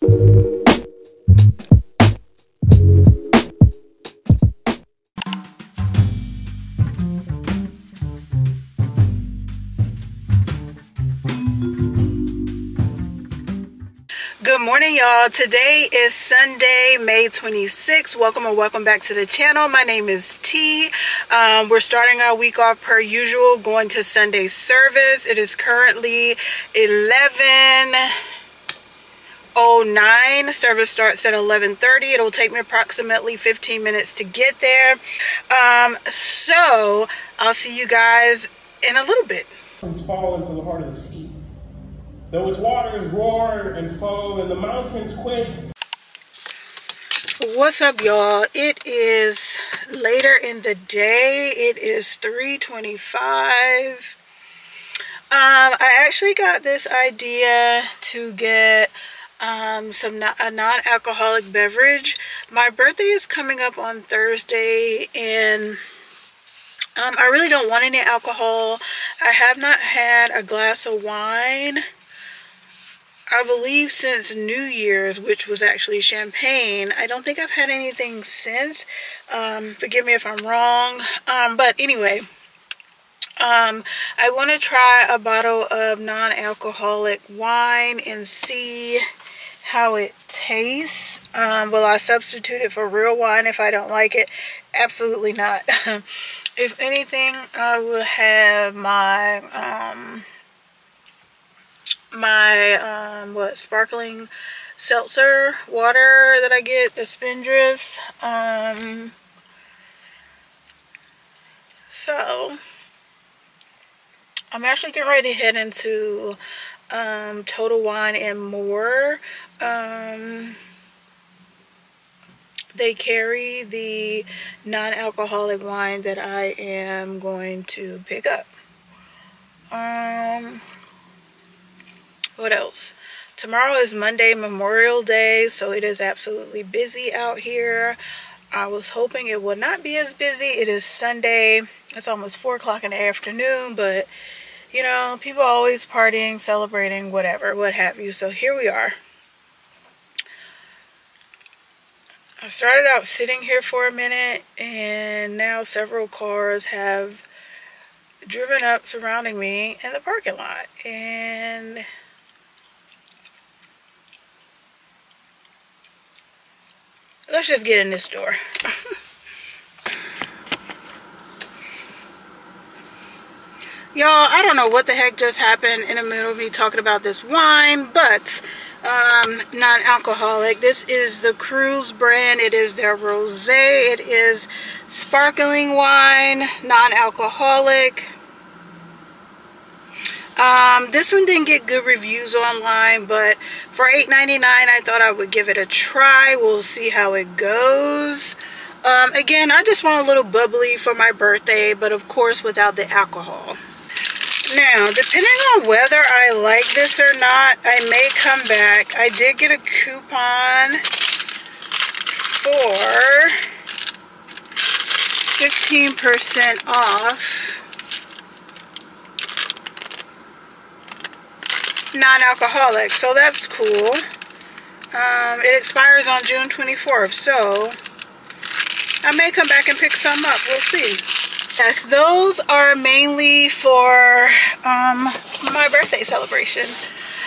Good morning, y'all. Today is Sunday, May 26th. Welcome or welcome back to the channel. My name is T. We're starting our week off per usual, going to Sunday service. It is currently 11:09. Service starts at 11:30. It'll take me approximately 15 minutes to get there. So I'll see you guys in a little bit. Fall into the heart of the sea. Though its waters roar and foam and the mountains quake. What's up, y'all? It is later in the day. It is 3:25. I actually got this idea to get a non-alcoholic beverage. My birthday is coming up on Thursday, and I really don't want any alcohol. I have not had a glass of wine, I believe, since New Year's, which was actually champagne. I don't think I've had anything since. Forgive me if I'm wrong. But anyway, I want to try a bottle of non-alcoholic wine and see how it tastes. Will I substitute it for real wine if I don't like it? Absolutely not. If anything, I will have my sparkling seltzer water that I get, the Spindrifts. So I'm actually getting ready to head into Total Wine and More. They carry the non-alcoholic wine that I am going to pick up. What else? Tomorrow is Monday, Memorial Day, so it is absolutely busy out here. I was hoping it would not be as busy. It is Sunday. It's almost 4 o'clock in the afternoon, but you know, people are always partying, celebrating, whatever, what have you. So here we are. I started out sitting here for a minute, and now several cars have driven up surrounding me in the parking lot. And let's just get in this door. Y'all, I don't know what the heck just happened in the middle of me talking about this wine, but non-alcoholic. This is the Cruise brand. It is their rosé. It is sparkling wine, non-alcoholic. This one didn't get good reviews online, but for $8.99 I thought I would give it a try. We'll see how it goes. Again, I just want a little bubbly for my birthday, but of course without the alcohol. Now, depending on whether I like this or not, I may come back. I did get a coupon for 15% off non-alcoholic, so that's cool. It expires on June 24th, so I may come back and pick some up. We'll see. Yes, those are mainly for my birthday celebration.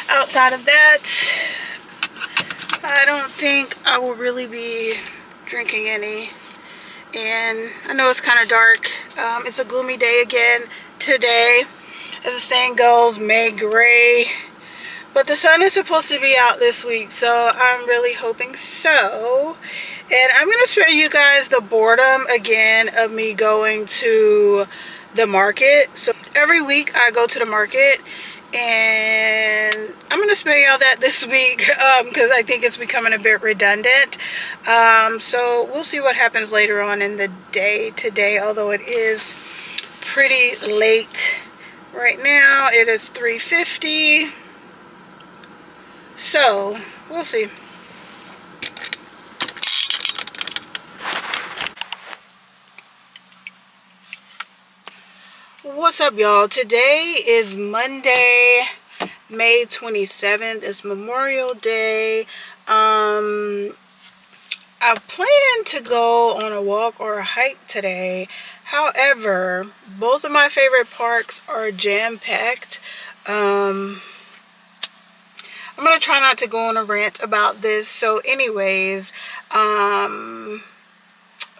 Outside of that, I don't think I will really be drinking any. And I know it's kind of dark. It's a gloomy day again today. As the saying goes, May gray. But the sun is supposed to be out this week, so I'm really hoping so. And I'm going to spare you guys the boredom again of me going to the market. So every week I go to the market, and I'm going to spare y'all that this week because I think it's becoming a bit redundant. So we'll see what happens later on in the day today, although it is pretty late. Right now it is 3:50. So we'll see. What's up, y'all? Today is Monday, May 27th is Memorial Day. I plan to go on a walk or a hike today. However, both of my favorite parks are jam-packed. I'm going to try not to go on a rant about this. So anyways,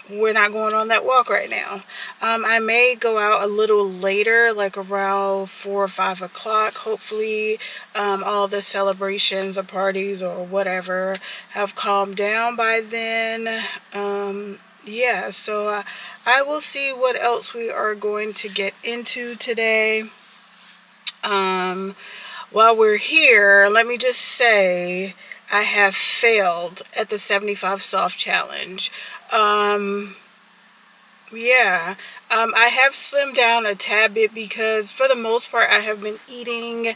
we're not going on that walk right now. I may go out a little later, like around 4 or 5 o'clock. Hopefully all the celebrations or parties or whatever have calmed down by then. Yeah, so I will see what else we are going to get into today. While we're here, let me just say I have failed at the 75 soft challenge. Yeah, I have slimmed down a tad bit because for the most part I have been eating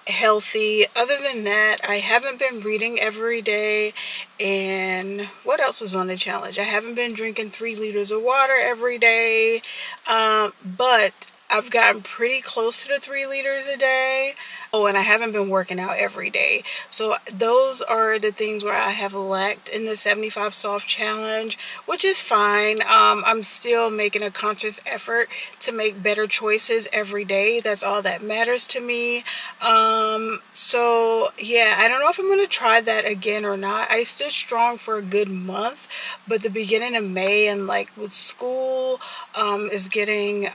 healthy. Other than that, I haven't been reading every day. And what else was on the challenge? I haven't been drinking 3 liters of water every day, but I've gotten pretty close to the 3 liters a day. Oh, and I haven't been working out every day. So those are the things where I have lacked in the 75 soft challenge, which is fine. I'm still making a conscious effort to make better choices every day. That's all that matters to me. So yeah, I don't know if I'm going to try that again or not. I stood strong for a good month, but the beginning of May and like with school is getting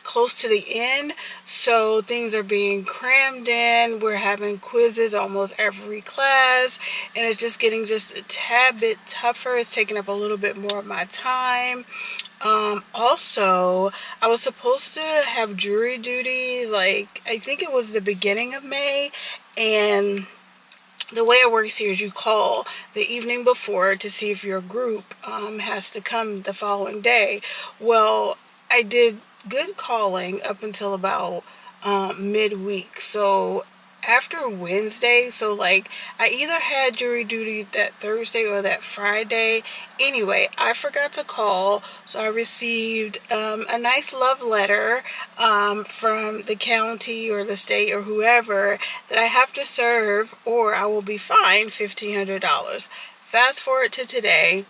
close to the end, so things are being crammed in. We're having quizzes almost every class, and it's just getting just a tad bit tougher. It's taking up a little bit more of my time. Also, I was supposed to have jury duty, like I think it was the beginning of May, and the way it works here is you call the evening before to see if your group has to come the following day. Well, I did good calling up until about midweek. So after Wednesday, so like I either had jury duty that Thursday or that Friday. Anyway, I forgot to call, so I received a nice love letter from the county or the state or whoever that I have to serve or I will be fined $1,500. Fast forward to today.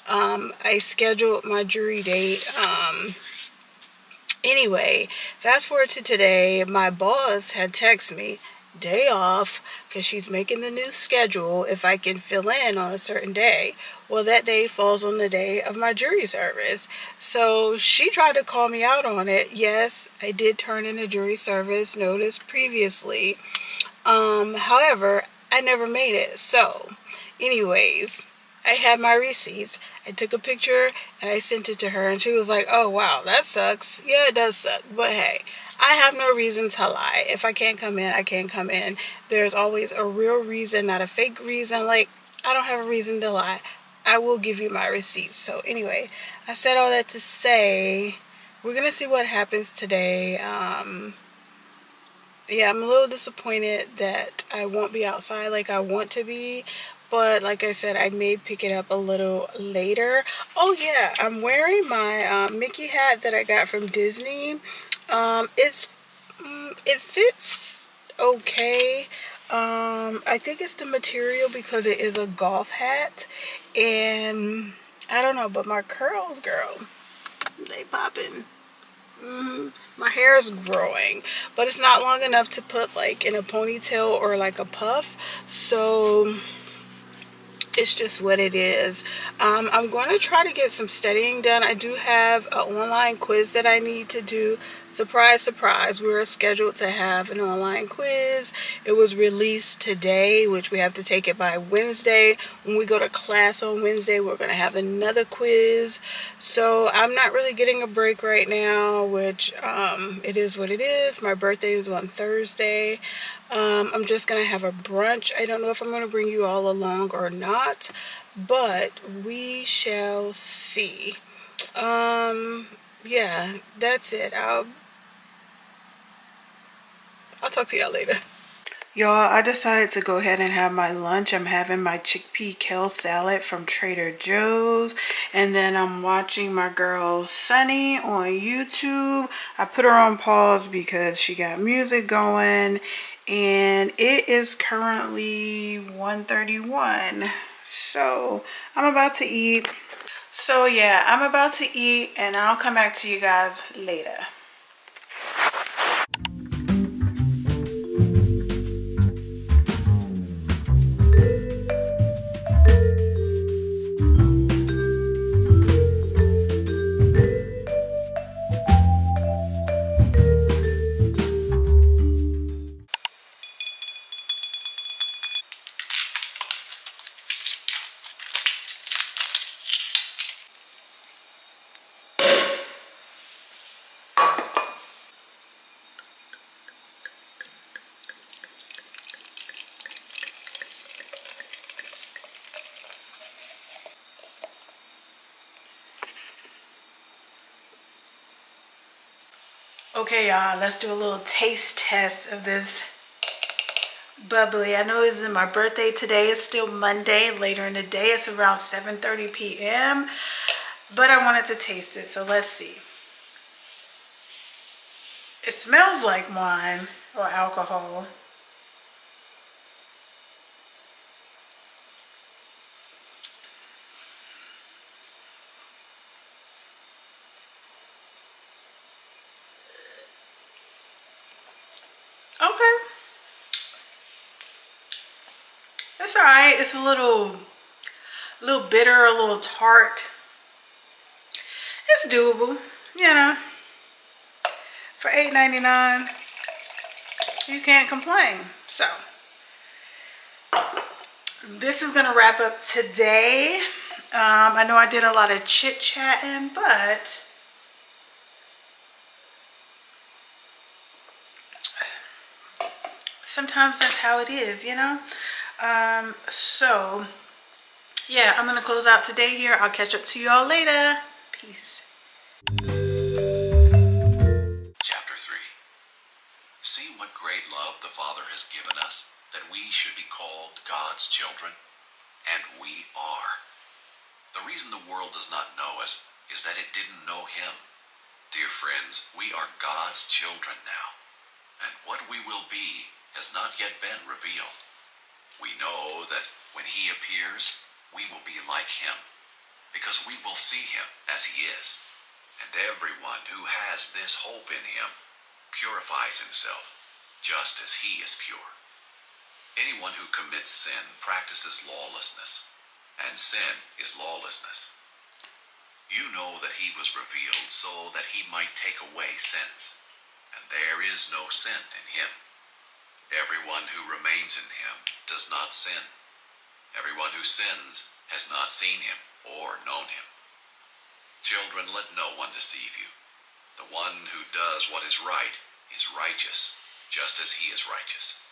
I scheduled my jury date. Anyway, fast forward to today, my boss had texted me, day off, because she's making the new schedule if I can fill in on a certain day. Well, that day falls on the day of my jury service. So she tried to call me out on it. Yes, I did turn in a jury service notice previously. However, I never made it. So, anyways, I had my receipts. I took a picture and I sent it to her, and she was like, oh wow, that sucks. Yeah, it does suck, but hey, I have no reason to lie. If I can't come in, I can't come in. There's always a real reason, not a fake reason. Like, I don't have a reason to lie. I will give you my receipts. So anyway, I said all that to say we're gonna see what happens today. Yeah, I'm a little disappointed that I won't be outside like I want to be. But like I said, I may pick it up a little later. Oh yeah, I'm wearing my Mickey hat that I got from Disney. It fits okay. I think it's the material because it is a golf hat. And I don't know, but my curls, girl, they popping. My hair is growing, but it's not long enough to put like in a ponytail or like a puff. So it's just what it is. I'm going to try to get some studying done. I do have an online quiz that I need to do. Surprise, surprise, we were scheduled to have an online quiz. It was released today, which we have to take it by Wednesday. When we go to class on Wednesday, we're going to have another quiz. So I'm not really getting a break right now, which it is what it is. My birthday is on Thursday. I'm just going to have a brunch. I don't know if I'm going to bring you all along or not, but we shall see. Yeah, that's it. I'll talk to y'all later. Y'all, I decided to go ahead and have my lunch. I'm having my chickpea kale salad from Trader Joe's. And then I'm watching my girl Sony on YouTube. I put her on pause because she got music going. And it is currently 1:31. So I'm about to eat. So yeah, I'm about to eat and I'll come back to you guys later. Okay, y'all, let's do a little taste test of this bubbly. I know it's my birthday today. It's still Monday. Later in the day, it's around 7:30 p.m. But I wanted to taste it, so let's see. It smells like wine or alcohol. Okay. It's all right. It's a little bitter, a little tart. It's doable, you know. For $8.99, you can't complain. So, this is gonna wrap up today. I know I did a lot of chit-chatting, but sometimes that's how it is, you know. So yeah, I'm gonna close out today here. I'll catch up to you all later. Peace. Chapter 3. See what great love the Father has given us, that we should be called God's children, and we are. The reason the world does not know us is that it didn't know Him. Dear friends, we are God's children now, and what we will be has not yet been revealed. We know that when He appears, we will be like Him, because we will see Him as He is. And everyone who has this hope in Him purifies himself, just as He is pure. Anyone who commits sin practices lawlessness, and sin is lawlessness. You know that He was revealed so that He might take away sins, and there is no sin in Him. Everyone who remains in Him does not sin. Everyone who sins has not seen Him or known Him. Children, let no one deceive you. The one who does what is right is righteous, just as He is righteous.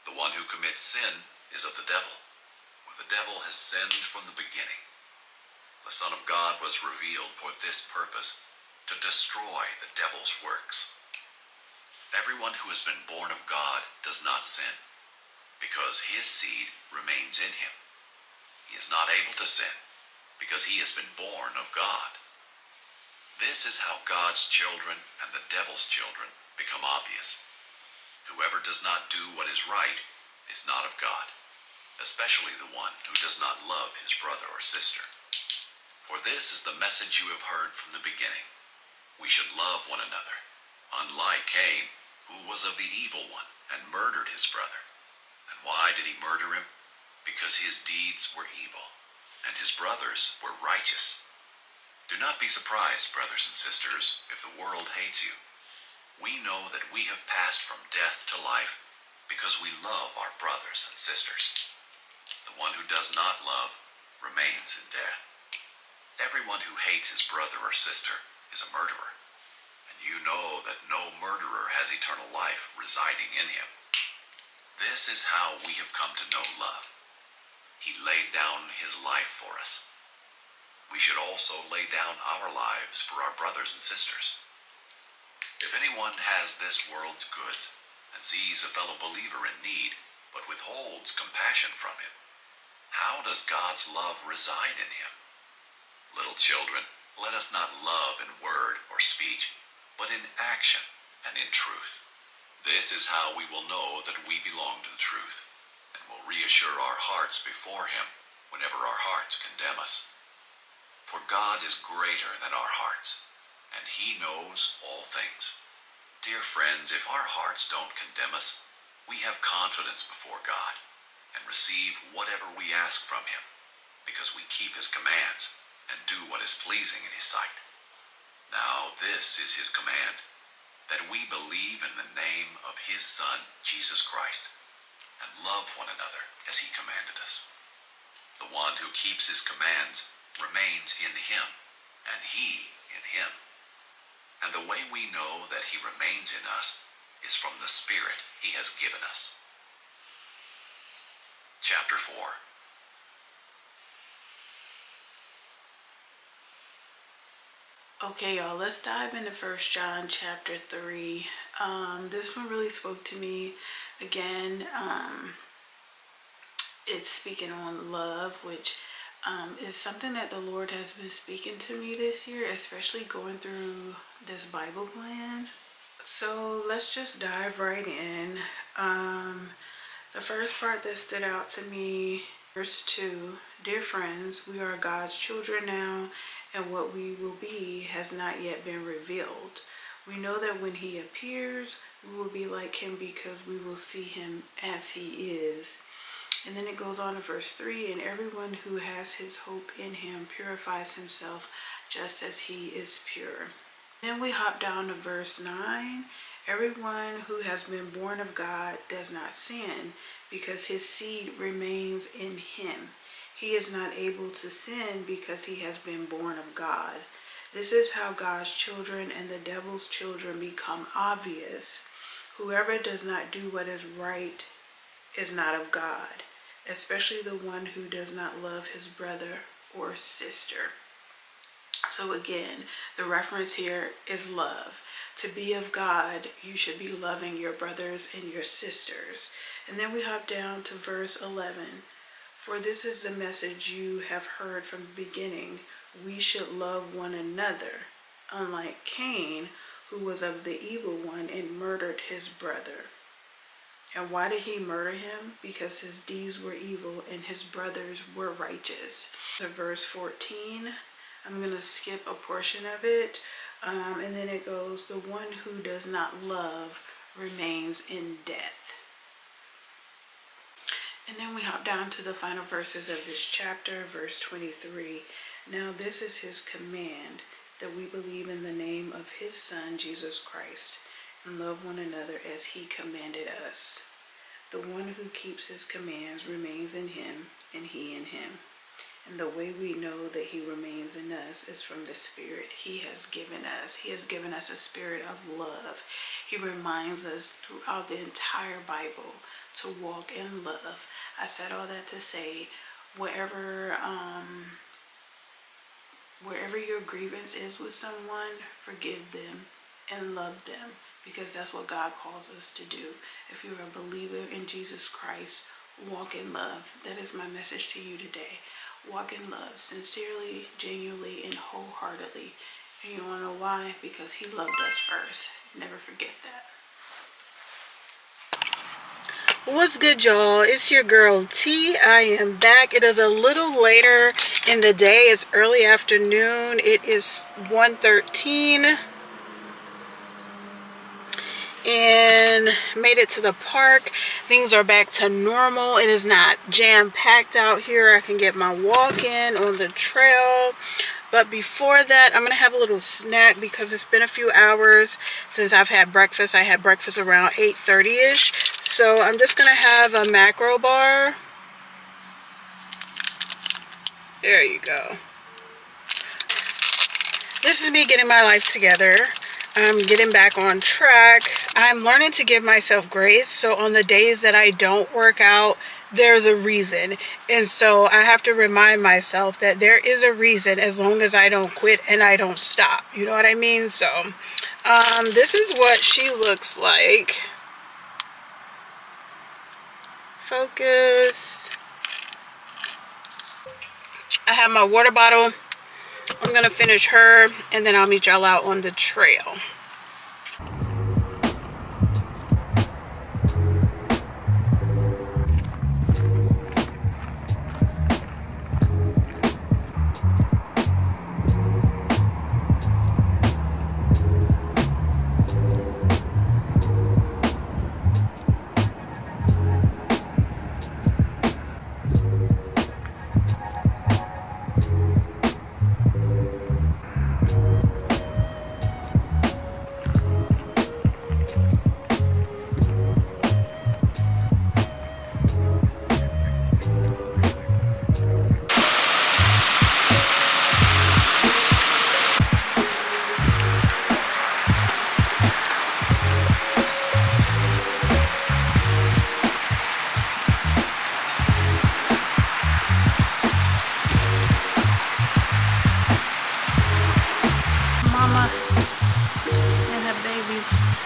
The one who commits sin is of the devil, for the devil has sinned from the beginning. The Son of God was revealed for this purpose, to destroy the devil's works. Everyone who has been born of God does not sin, because his seed remains in him. He is not able to sin, because he has been born of God. This is how God's children and the devil's children become obvious. Whoever does not do what is right is not of God, especially the one who does not love his brother or sister. For this is the message you have heard from the beginning. We should love one another, unlike Cain, who was of the evil one and murdered his brother. And why did he murder him? Because his deeds were evil, and his brothers were righteous. Do not be surprised, brothers and sisters, if the world hates you. We know that we have passed from death to life because we love our brothers and sisters. The one who does not love remains in death. Everyone who hates his brother or sister is a murderer, and you know that no murderer has eternal life residing in him. This is how we have come to know love. He laid down his life for us. We should also lay down our lives for our brothers and sisters. If anyone has this world's goods and and sees a fellow believer in need, but withholds compassion from him, how does God's love reside in him? Little children, let us not love in word or speech, but in action and in truth. This is how we will know that we belong to the truth, and will reassure our hearts before him whenever our hearts condemn us. For God is greater than our hearts, and he knows all things. Dear friends, if our hearts don't condemn us, we have confidence before God, and receive whatever we ask from him, because we keep his commands and do what is pleasing in his sight. Now this is his command, that we believe in the name of his Son, Jesus Christ, and love one another as he commanded us. The one who keeps his commands remains in him, and he in him. And the way we know that he remains in us is from the Spirit he has given us. Chapter 4. Okay, y'all, let's dive into 1 John chapter 3. This one really spoke to me. Again, it's speaking on love, which is something that the Lord has been speaking to me this year, especially going through this Bible plan. So let's just dive right in. The first part that stood out to me, verse 2, dear friends, we are God's children now, and what we will be has not yet been revealed. We know that when he appears, we will be like him because we will see him as he is. And then it goes on to verse 3, and everyone who has his hope in him purifies himself just as he is pure. Then we hop down to verse 9. Everyone who has been born of God does not sin because his seed remains in him. He is not able to sin because he has been born of God. This is how God's children and the devil's children become obvious. Whoever does not do what is right is not of God, especially the one who does not love his brother or sister. So again, the reference here is love. To be of God, you should be loving your brothers and your sisters. And then we hop down to verse 11. For this is the message you have heard from the beginning. We should love one another, unlike Cain, who was of the evil one and murdered his brother. And why did he murder him? Because his deeds were evil and his brothers were righteous. So verse 14, I'm going to skip a portion of it. And then it goes, the one who does not love remains in death. And then we hop down to the final verses of this chapter, verse 23. Now this is his command, that we believe in the name of his Son, Jesus Christ, and love one another as he commanded us. The one who keeps his commands remains in him, and he in him. And the way we know that he remains in us is from the Spirit he has given us. He has given us a spirit of love. He reminds us throughout the entire Bible to walk in love. I said all that to say, wherever your grievance is with someone, forgive them and love them, because that's what God calls us to do. If you're a believer in Jesus Christ, walk in love. That is my message to you today. Walk in love, sincerely, genuinely, and wholeheartedly. And you want to know why? Because he loved us first. Never forget that. What's good, y'all? It's your girl T. I am back. It is a little later in the day. It's early afternoon. It is 1:13. And made it to the park. Things are back to normal. It is not jam-packed out here. I can get my walk in on the trail. But before that, I'm going to have a little snack because it's been a few hours since I've had breakfast. I had breakfast around 8:30-ish. So I'm just going to have a macro bar. There you go. This is me getting my life together. I'm getting back on track. I'm learning to give myself grace. So on the days that I don't work out, there's a reason. And so I have to remind myself that there is a reason as long as I don't quit and I don't stop. You know what I mean? So this is what she looks like. Focus. I have my water bottle. I'm gonna finish her and then I'll meet y'all out on the trail. Mama and her babies.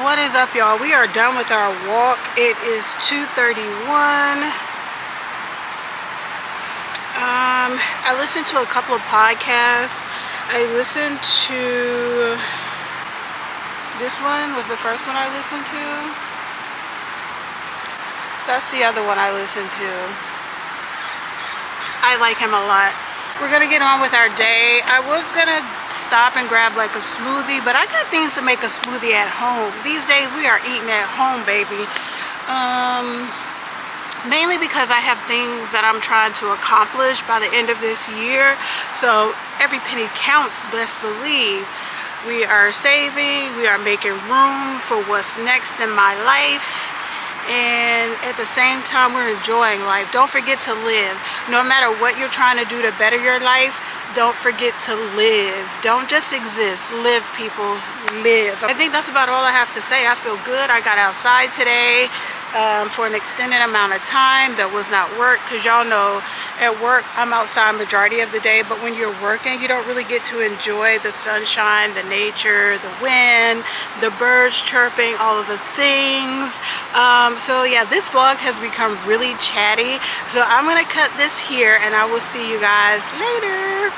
What is up, y'all? We are done with our walk. It is 2:31. I listened to a couple of podcasts. I listened to this one was the first one I listened to. That's the other one I listened to. I like him a lot. We're gonna get on with our day. I was gonna stop and grab like a smoothie, but I got things to make a smoothie at home. These days we are eating at home, baby. Mainly because I have things that I'm trying to accomplish by the end of this year. So every penny counts, best believe. We are saving, we are making room for what's next in my life. And at the same time, we're enjoying life. Don't forget to live. No matter what you're trying to do to better your life, don't forget to live. Don't just exist. Live, people. Live. I think that's about all I have to say. I feel good. I got outside today for an extended amount of time. That was not work, because y'all know at work I'm outside majority of the day, but when you're working you don't really get to enjoy the sunshine, the nature, the wind, the birds chirping, all of the things. So yeah, this vlog has become really chatty, so I'm gonna cut this here and I will see you guys later.